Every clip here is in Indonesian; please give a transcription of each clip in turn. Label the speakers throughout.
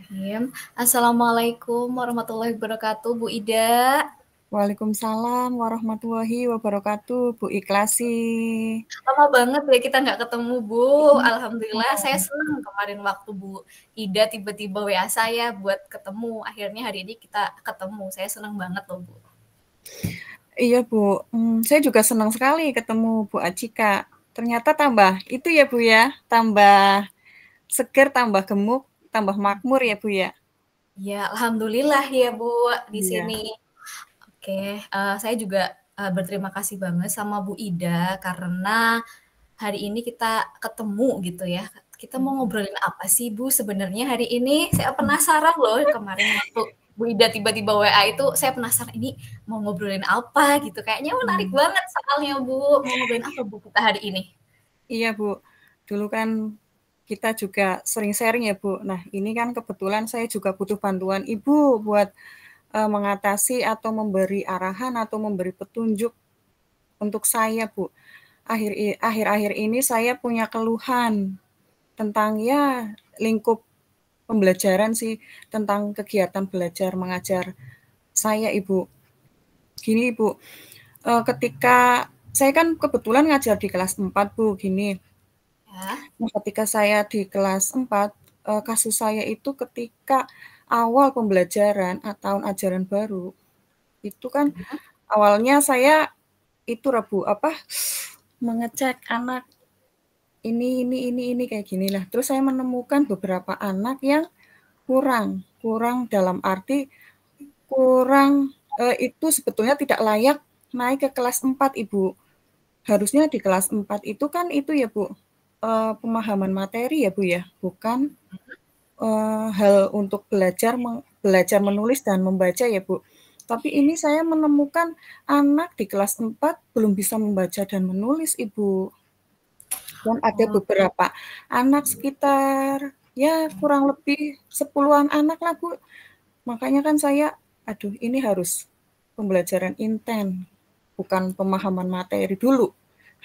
Speaker 1: Bismillahirrahmanirrahim. Assalamualaikum warahmatullahi wabarakatuh, Bu Ida.
Speaker 2: Waalaikumsalam warahmatullahi wabarakatuh, Bu Iklasi.
Speaker 1: Lama banget ya kita nggak ketemu, Bu.
Speaker 2: Iya,
Speaker 1: Alhamdulillah saya senang kemarin waktu Bu Ida tiba-tiba WA saya buat ketemu. Akhirnya hari ini kita ketemu. Saya senang banget loh, Bu.
Speaker 2: iya Bu. Saya juga senang sekali ketemu Bu Acika. Ternyata tambah itu ya Bu ya, tambah seger, tambah gemuk, tambah makmur ya Bu ya.
Speaker 1: Ya, alhamdulillah ya, Bu, di
Speaker 2: Iya.
Speaker 1: sini. Oke, saya juga berterima kasih banget sama Bu Ida karena hari ini kita ketemu gitu ya. Kita mau ngobrolin apa sih Bu sebenarnya hari ini? Saya penasaran loh kemarin waktu Bu Ida tiba-tiba WA itu saya penasaran ini mau ngobrolin apa gitu. Kayaknya menarik
Speaker 2: Hmm.
Speaker 1: banget soalnya Bu. Mau ngobrolin apa Bu kita hari ini?
Speaker 2: Iya Bu. Dulu kan kita juga sering sharing ya Bu. Nah ini kan kebetulan saya juga butuh bantuan Ibu buat mengatasi atau memberi arahan atau memberi petunjuk untuk saya Bu. Akhir-akhir ini saya punya keluhan tentang ya lingkup pembelajaran sih, tentang kegiatan belajar mengajar saya Ibu. Gini Ibu, ketika saya kan kebetulan ngajar di kelas 4 Bu, gini.
Speaker 1: Ya.
Speaker 2: Nah, ketika saya di kelas 4, kasus saya itu ketika awal pembelajaran atau tahun ajaran baru, itu kan awalnya saya itu Rabu apa mengecek anak ini kayak gini lah. Terus saya menemukan beberapa anak yang kurang dalam arti kurang itu sebetulnya tidak layak naik ke kelas 4 Ibu. Harusnya di kelas 4 itu kan itu ya Bu, pemahaman materi ya Bu ya, bukan hal untuk belajar menulis dan membaca ya Bu. Tapi ini saya menemukan anak di kelas 4 belum bisa membaca dan menulis Ibu. Dan ada
Speaker 1: Oh,
Speaker 2: beberapa anak sekitar ya kurang lebih 10-an anak lah Bu. Makanya kan saya, aduh ini harus pembelajaran inten, bukan pemahaman materi dulu,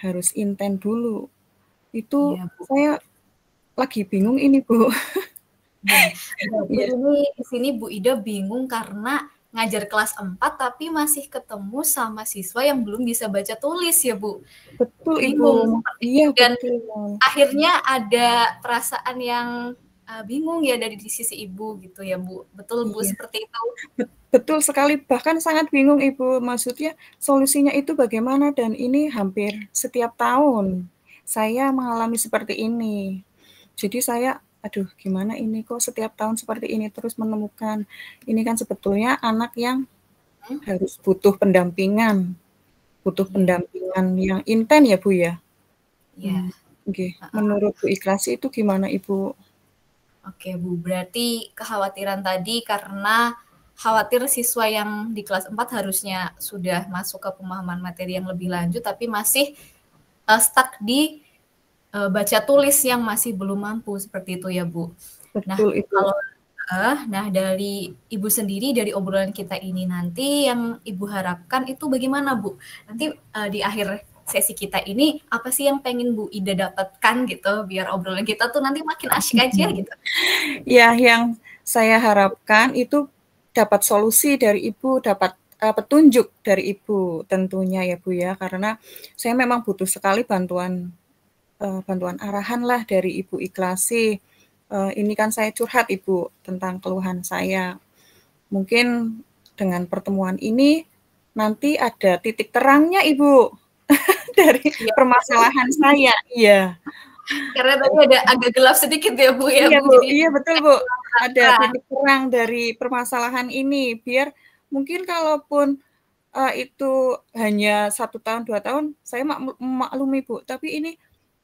Speaker 2: harus inten dulu. Itu
Speaker 1: iya Bu.
Speaker 2: saya lagi bingung ini Bu.
Speaker 1: Iya. Berarti
Speaker 2: Iya,
Speaker 1: ini di sini Bu Ida bingung karena ngajar kelas 4 tapi masih ketemu sama siswa yang belum bisa baca tulis ya Bu.
Speaker 2: betul Ibu.
Speaker 1: Bingung seperti
Speaker 2: Iya
Speaker 1: dan
Speaker 2: betul.
Speaker 1: akhirnya ada perasaan yang bingung ya dari di sisi ibu gitu ya Bu. Betul Bu
Speaker 2: Iya,
Speaker 1: seperti itu.
Speaker 2: betul sekali. Bahkan sangat bingung Ibu. Maksudnya solusinya itu bagaimana dan ini hampir setiap tahun saya mengalami seperti ini. Jadi saya, aduh gimana ini kok setiap tahun seperti ini terus menemukan. Ini kan sebetulnya anak yang
Speaker 1: Hmm,
Speaker 2: harus butuh
Speaker 1: iya,
Speaker 2: pendampingan yang inten ya Bu ya.
Speaker 1: iya.
Speaker 2: Oke.
Speaker 1: Heeh.
Speaker 2: Menurut Bu Iklasi itu gimana Ibu?
Speaker 1: Oke Bu, berarti kekhawatiran tadi karena khawatir siswa yang di kelas 4 harusnya sudah masuk ke pemahaman materi yang lebih lanjut tapi masih stuck di baca tulis yang masih belum mampu seperti itu ya Bu. Nah,
Speaker 2: Betul Ibu.
Speaker 1: kalau nah dari Ibu sendiri dari obrolan kita ini nanti yang Ibu harapkan itu bagaimana Bu? Nanti di akhir sesi kita ini apa sih yang pengen Bu Ida dapatkan gitu biar obrolan kita tuh nanti makin asyik aja gitu.
Speaker 2: Ya, yang saya harapkan itu dapat solusi dari Ibu, dapat petunjuk dari Ibu tentunya ya Bu ya, karena saya memang butuh sekali bantuan arahan lah dari Ibu Iklasi. Ini kan saya curhat Ibu tentang keluhan saya. Mungkin dengan pertemuan ini nanti ada titik terangnya Ibu dari
Speaker 1: Iya,
Speaker 2: permasalahan saya. Iya.
Speaker 1: karena tadi ada agak gelap sedikit ya Bu ya
Speaker 2: Iya
Speaker 1: Bu.
Speaker 2: Bu,
Speaker 1: Jadi
Speaker 2: iya betul Bu. Ada
Speaker 1: terang.
Speaker 2: titik terang dari permasalahan ini, biar mungkin kalaupun itu hanya 1 tahun 2 tahun, saya maklumi Bu. Tapi ini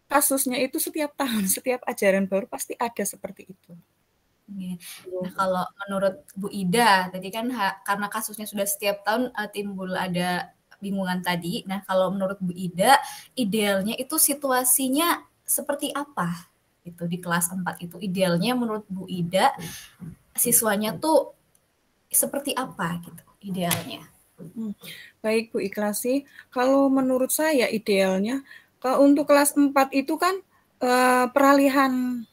Speaker 2: kasusnya itu setiap tahun, setiap ajaran baru pasti ada seperti itu.
Speaker 1: Nah, kalau menurut Bu Ida, tadi kan karena kasusnya sudah setiap tahun timbul ada bingungan tadi. Nah, kalau menurut Bu Ida, idealnya itu situasinya seperti apa? Itu di kelas 4 itu idealnya menurut Bu Ida, siswanya tuh seperti apa gitu idealnya?
Speaker 2: Baik Bu Iklasi, kalau menurut saya idealnya untuk kelas 4 itu kan peralihan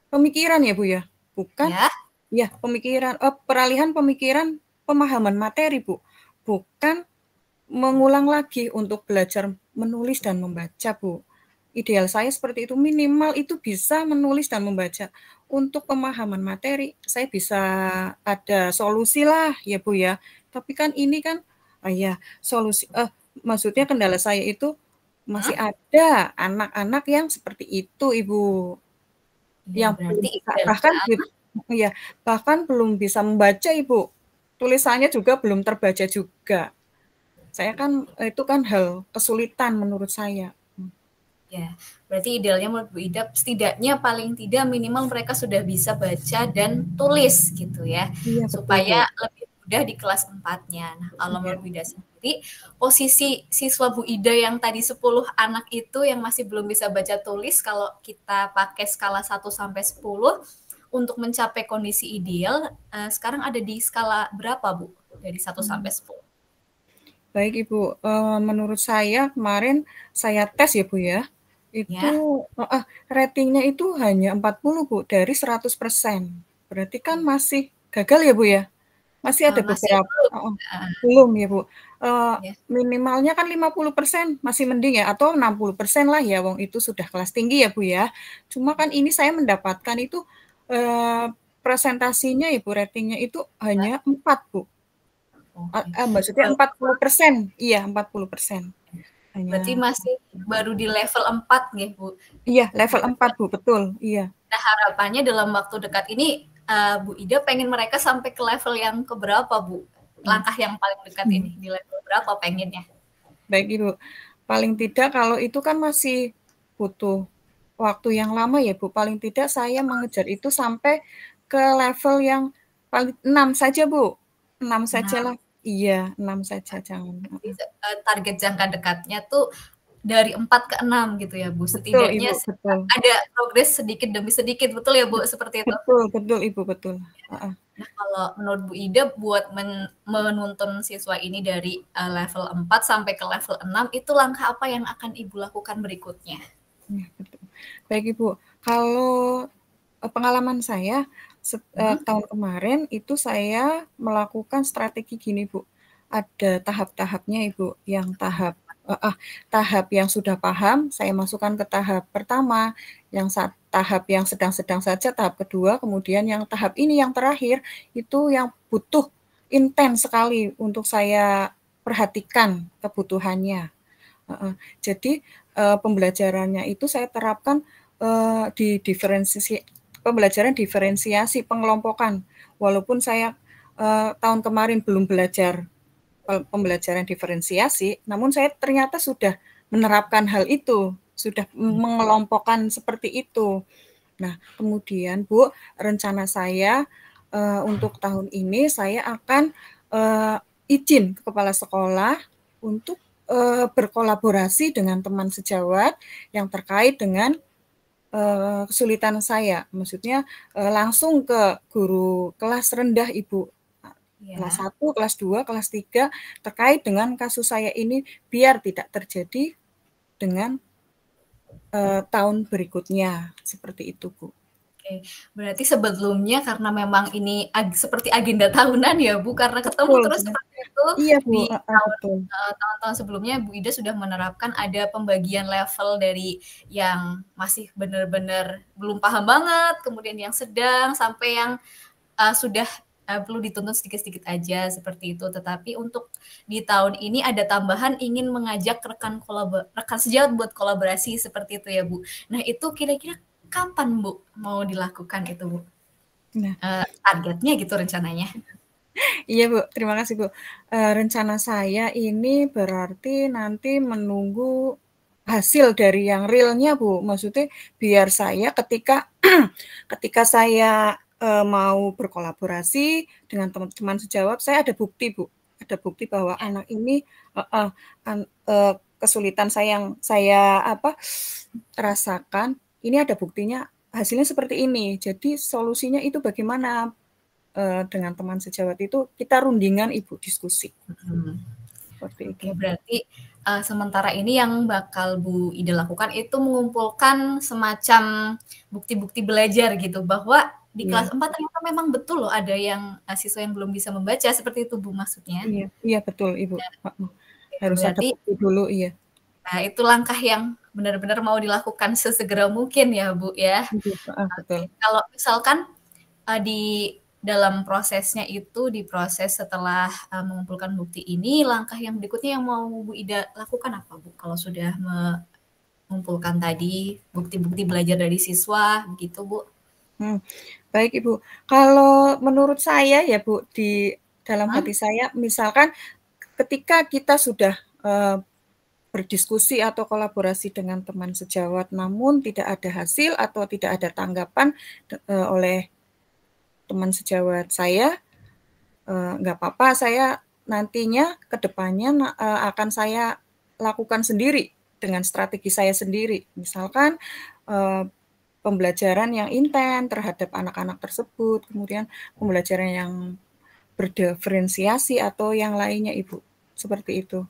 Speaker 2: pemikiran ya Bu ya, bukan
Speaker 1: Ya?
Speaker 2: Ya, pemikiran peralihan pemikiran, pemahaman materi, Bu. Bukan mengulang lagi untuk belajar menulis dan membaca, Bu. Ideal saya seperti itu, minimal itu bisa menulis dan membaca. Untuk pemahaman materi, saya bisa ada solusi lah ya, Bu, ya. Tapi kan ini kan, ya solusi maksudnya kendala saya itu masih ada anak-anak yang seperti itu, Ibu.
Speaker 1: Ya,
Speaker 2: Yang belum
Speaker 1: berarti
Speaker 2: bisa bahkan belum bisa membaca, Ibu. Tulisannya juga belum terbaca juga. Saya kan itu kan hal kesulitan menurut saya.
Speaker 1: Ya, berarti idealnya menurut Bu Ida setidaknya paling tidak minimal mereka sudah bisa baca dan tulis gitu ya.
Speaker 2: Iya, betul, Bu.
Speaker 1: Supaya lebih mudah di kelas 4-nya. Nah, kalau
Speaker 2: Iya.
Speaker 1: menurut Bu Ida sendiri, posisi siswa Bu Ida yang tadi 10 anak itu yang masih belum bisa baca tulis kalau kita pakai skala 1 sampai 10 untuk mencapai kondisi ideal, sekarang ada di skala berapa, Bu? Dari 1 sampai 10.
Speaker 2: Baik, Ibu, menurut saya kemarin saya tes ya, Bu, ya. Itu
Speaker 1: Ya.
Speaker 2: ratingnya itu hanya 40, Bu, dari 100%. Berarti kan masih gagal ya, Bu, ya? Masih ada
Speaker 1: Masih
Speaker 2: beberapa
Speaker 1: belum.
Speaker 2: belum ya, Bu.
Speaker 1: Ya.
Speaker 2: Minimalnya kan 50% masih mending ya, atau 60% lah ya, wong itu sudah kelas tinggi ya, Bu, ya. Cuma kan ini saya mendapatkan itu presentasinya ya, Bu, ratingnya itu hanya 4, Bu. Maksudnya 40%. Iya, 40%.
Speaker 1: Berarti
Speaker 2: Hanya
Speaker 1: masih baru di level 4 nggih, Bu?
Speaker 2: Iya, level 4, Bu, betul, iya.
Speaker 1: Nah, harapannya dalam waktu dekat ini, Bu Ida pengen mereka sampai ke level yang ke berapa, Bu? Langkah yang paling dekat ini, di level berapa pengennya?
Speaker 2: Baik, Ibu. Paling tidak kalau itu kan masih butuh waktu yang lama ya, Bu. Paling tidak saya mengejar itu sampai ke level yang paling 6 saja, Bu. 6 sajalah. Iya, 6 saja, jangan.
Speaker 1: Target jangka dekatnya tuh dari 4 ke 6 gitu ya, Bu?
Speaker 2: Betul,
Speaker 1: Setidaknya
Speaker 2: Ibu, betul.
Speaker 1: ada progres sedikit demi sedikit, betul ya, Bu? Seperti itu?
Speaker 2: Betul, betul, Ibu, betul.
Speaker 1: Nah, kalau menurut Bu Ida buat menuntun siswa ini dari level 4 sampai ke level 6, itu langkah apa yang akan Ibu lakukan berikutnya?
Speaker 2: Baik, Ibu. Kalau pengalaman saya tahun kemarin itu saya melakukan strategi gini, Bu. Ada tahap-tahapnya, Ibu. Yang tahap yang sudah paham saya masukkan ke tahap pertama, tahap yang sedang-sedang saja tahap kedua, kemudian yang tahap ini yang terakhir itu yang butuh intens sekali untuk saya perhatikan kebutuhannya. Jadi pembelajarannya itu saya terapkan di pembelajaran diferensiasi pengelompokan. Walaupun saya tahun kemarin belum belajar pembelajaran diferensiasi, namun saya ternyata sudah menerapkan hal itu, sudah mengelompokkan seperti itu. Nah, kemudian Bu, rencana saya untuk tahun ini saya akan izin ke kepala sekolah untuk berkolaborasi dengan teman sejawat yang terkait dengan kesulitan saya. Maksudnya langsung ke guru kelas rendah, Ibu. Kelas 1, kelas 2, kelas 3 terkait dengan kasus saya ini biar tidak terjadi dengan tahun berikutnya. Seperti itu, Bu.
Speaker 1: Oke, berarti sebelumnya karena memang ini seperti agenda tahunan ya, Bu, karena ketemu
Speaker 2: Betul,
Speaker 1: terus
Speaker 2: Bu.
Speaker 1: seperti itu
Speaker 2: Iya, Bu.
Speaker 1: di
Speaker 2: Betul.
Speaker 1: tahun-tahun sebelumnya Bu Ida sudah menerapkan ada pembagian level dari yang masih benar-benar belum paham banget, kemudian yang sedang, sampai yang sudah perlu dituntun sedikit-sedikit aja seperti itu. Tetapi untuk di tahun ini ada tambahan ingin mengajak rekan sejawat buat kolaborasi seperti itu ya, Bu. Nah, itu kira-kira kapan, Bu, mau dilakukan itu, Bu?
Speaker 2: Nah,
Speaker 1: targetnya gitu rencananya.
Speaker 2: Iya, Bu, terima kasih, Bu. Rencana saya ini berarti nanti menunggu hasil dari yang realnya, Bu. Maksudnya biar saya ketika saya mau berkolaborasi dengan teman-teman sejawat, saya ada bukti, Bu. Ada bukti bahwa anak ini kesulitan yang saya rasakan, ini ada buktinya, hasilnya seperti ini. Jadi solusinya itu bagaimana? Dengan teman sejawat itu kita rundingan, Ibu, diskusi. Seperti itu.
Speaker 1: Berarti sementara ini yang bakal Bu Ida lakukan itu mengumpulkan semacam bukti-bukti belajar gitu, bahwa di kelas
Speaker 2: Iya.
Speaker 1: 4 ternyata memang betul loh ada yang siswa yang belum bisa membaca, seperti itu Bu maksudnya?
Speaker 2: Iya iya betul Ibu,
Speaker 1: Dan
Speaker 2: heeh.
Speaker 1: ya
Speaker 2: Harus ada
Speaker 1: berarti
Speaker 2: bukti dulu, iya.
Speaker 1: nah itu langkah yang benar-benar mau dilakukan sesegera mungkin ya Bu ya.
Speaker 2: Iya, heeh,
Speaker 1: Oke,
Speaker 2: betul.
Speaker 1: kalau misalkan, di dalam prosesnya itu, diproses setelah, mengumpulkan bukti ini, langkah yang berikutnya yang mau Bu Ida lakukan apa Bu? Kalau sudah mengumpulkan tadi bukti-bukti belajar dari siswa gitu Bu?
Speaker 2: Baik Ibu, kalau menurut saya ya Bu, di dalam
Speaker 1: Heeh.
Speaker 2: hati saya misalkan ketika kita sudah, berdiskusi atau kolaborasi dengan teman sejawat namun tidak ada hasil atau tidak ada tanggapan oleh teman sejawat saya, nggak apa-apa saya nantinya ke depannya akan saya lakukan sendiri dengan strategi saya sendiri. Misalkan, pembelajaran yang intens terhadap anak-anak tersebut, kemudian pembelajaran yang berdiferensiasi atau yang lainnya Ibu, seperti itu.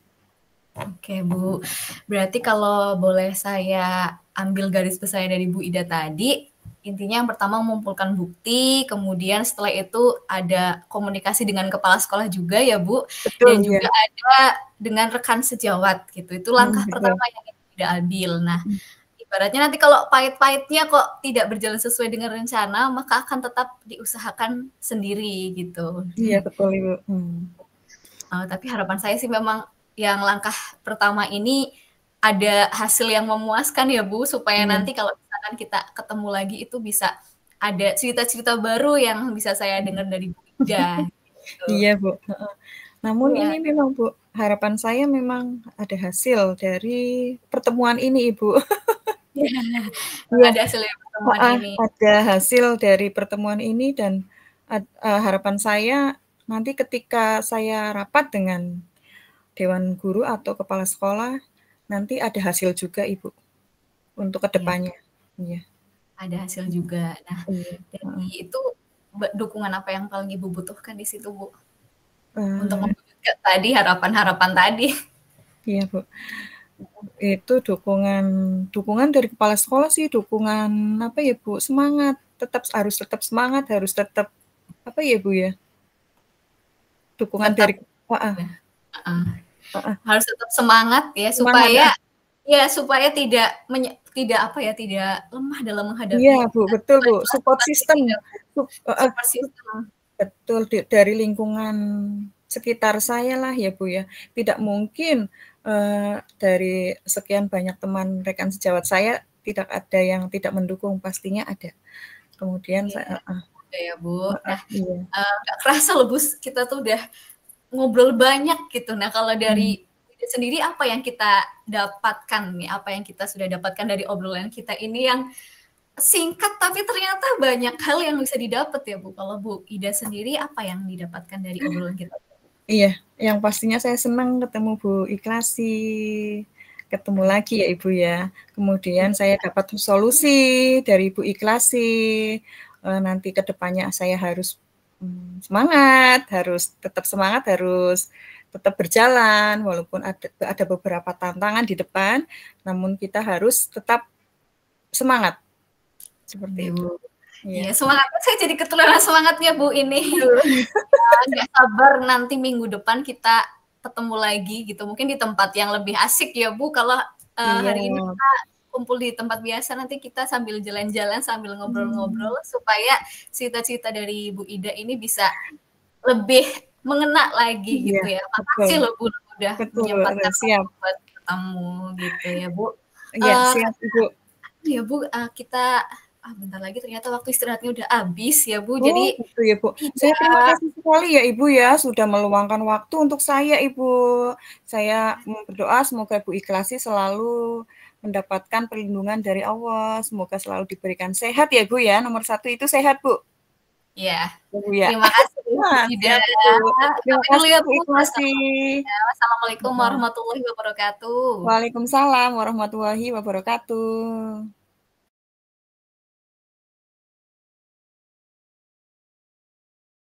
Speaker 1: Oke Bu, berarti kalau boleh saya ambil garis besarnya dari Bu Ida tadi, intinya yang pertama mengumpulkan bukti, kemudian setelah itu ada komunikasi dengan kepala sekolah juga ya Bu, dan
Speaker 2: Betul,
Speaker 1: juga
Speaker 2: iya.
Speaker 1: ada dengan rekan sejawat gitu, itu langkah
Speaker 2: Betul.
Speaker 1: pertama yang Ida ambil. Nah, ibaratnya nanti kalau pahit-pahitnya kok tidak berjalan sesuai dengan rencana, maka akan tetap diusahakan sendiri gitu.
Speaker 2: Iya betul Ibu,
Speaker 1: Tapi harapan saya sih memang yang langkah pertama ini ada hasil yang memuaskan ya Bu, supaya
Speaker 2: iya.
Speaker 1: nanti kalau misalkan kita ketemu lagi itu bisa ada cerita-cerita baru yang bisa saya dengar dari Bu Ida, gitu.
Speaker 2: Iya Bu, heeh. Namun
Speaker 1: Iya.
Speaker 2: ini memang Bu, harapan saya memang ada hasil dari pertemuan ini Ibu.
Speaker 1: Iya,
Speaker 2: Iya,
Speaker 1: ada hasil dari pertemuan
Speaker 2: heeh,
Speaker 1: ini.
Speaker 2: ada hasil dari pertemuan ini dan harapan saya nanti ketika saya rapat dengan dewan guru atau kepala sekolah, nanti ada hasil juga Ibu, untuk ke
Speaker 1: Iya,
Speaker 2: depannya. Iya.
Speaker 1: ada hasil juga. Nah,
Speaker 2: Iya, heeh.
Speaker 1: dari itu dukungan apa yang paling Ibu butuhkan di situ, Bu? Untuk
Speaker 2: Eee,
Speaker 1: mewujudkan tadi harapan-harapan tadi.
Speaker 2: iya Bu, itu dukungan dukungan dari kepala sekolah sih, dukungan apa ya Bu, semangat, harus tetap semangat, harus tetap apa ya Bu ya, dukungan
Speaker 1: Tetap
Speaker 2: dari heeh
Speaker 1: heeh.
Speaker 2: heeh,
Speaker 1: Harus tetap semangat ya
Speaker 2: semangat
Speaker 1: supaya
Speaker 2: heeh.
Speaker 1: supaya tidak apa ya, tidak lemah dalam
Speaker 2: Iya
Speaker 1: menghadapi
Speaker 2: Bu, betul Bu, support
Speaker 1: situasi
Speaker 2: system,
Speaker 1: ini ya Bu,
Speaker 2: heeh,
Speaker 1: support system.
Speaker 2: betul dari lingkungan sekitar saya lah ya Bu ya. Tidak mungkin, dari sekian banyak teman rekan sejawat saya, tidak ada yang tidak mendukung, pastinya ada. Kemudian
Speaker 1: Iya,
Speaker 2: heeh
Speaker 1: semoga ya Bu.
Speaker 2: heeh,
Speaker 1: Nah,
Speaker 2: iya,
Speaker 1: nggak kerasa loh Bu, kita tuh udah ngobrol banyak gitu. Nah, kalau
Speaker 2: mmm,
Speaker 1: dari Ida sendiri apa yang kita dapatkan nih, apa yang kita sudah dapatkan dari obrolan kita ini yang singkat tapi ternyata banyak hal yang bisa didapat ya Bu. Kalau Bu Ida sendiri apa yang didapatkan dari obrolan kita?
Speaker 2: iya, yang pastinya saya senang ketemu Bu Iklasi, ketemu lagi ya Ibu ya. Kemudian
Speaker 1: Iya,
Speaker 2: saya dapat solusi dari Bu Iklasi, nanti ke depannya saya harus, semangat, harus tetap berjalan walaupun ada beberapa tantangan di depan, namun kita harus tetap semangat,
Speaker 1: oke
Speaker 2: seperti itu.
Speaker 1: Bu. Iya,
Speaker 2: Iya,
Speaker 1: semangatnya saya jadi ketularan semangatnya Bu ini.
Speaker 2: betul.
Speaker 1: Nggak sabar nanti minggu depan kita ketemu lagi gitu. Mungkin di tempat yang lebih asik ya Bu. Kalau
Speaker 2: Iya,
Speaker 1: hari ini kita kumpul di tempat biasa, nanti kita sambil jalan-jalan, sambil
Speaker 2: mmm,
Speaker 1: ngobrol-ngobrol supaya cita-cita dari Bu Ida ini bisa lebih mengena lagi
Speaker 2: iya,
Speaker 1: gitu ya.
Speaker 2: betul
Speaker 1: Makasih loh Bu udah
Speaker 2: betul,
Speaker 1: menyempatkan waktu
Speaker 2: siap.
Speaker 1: buat ketemu gitu ya Bu.
Speaker 2: Iya, siap Ibu.
Speaker 1: Ya Bu, kita bentar lagi ternyata waktu istirahatnya udah habis ya Bu.
Speaker 2: Oh,
Speaker 1: Jadi
Speaker 2: gitu ya, Bu. Saya terima
Speaker 1: iya,
Speaker 2: kasih sekali ya, Ibu ya, sudah meluangkan waktu untuk saya, Ibu. Saya berdoa semoga Ibu Ikhlasi selalu mendapatkan perlindungan dari Allah, semoga selalu diberikan sehat ya, Bu ya, nomor satu itu sehat, Bu.
Speaker 1: iya.
Speaker 2: Ya, Bu ya.
Speaker 1: Terima kasih Bu
Speaker 2: Wah,
Speaker 1: Ida.
Speaker 2: siap, Ibu. Terima
Speaker 1: Sampai dulu
Speaker 2: kasih,
Speaker 1: ya
Speaker 2: Bu
Speaker 1: Bu,
Speaker 2: Ikhlasi.
Speaker 1: wassalamualaikum
Speaker 2: Heeh.
Speaker 1: warahmatullahi wabarakatuh.
Speaker 2: Waalaikumsalam warahmatullahi wabarakatuh.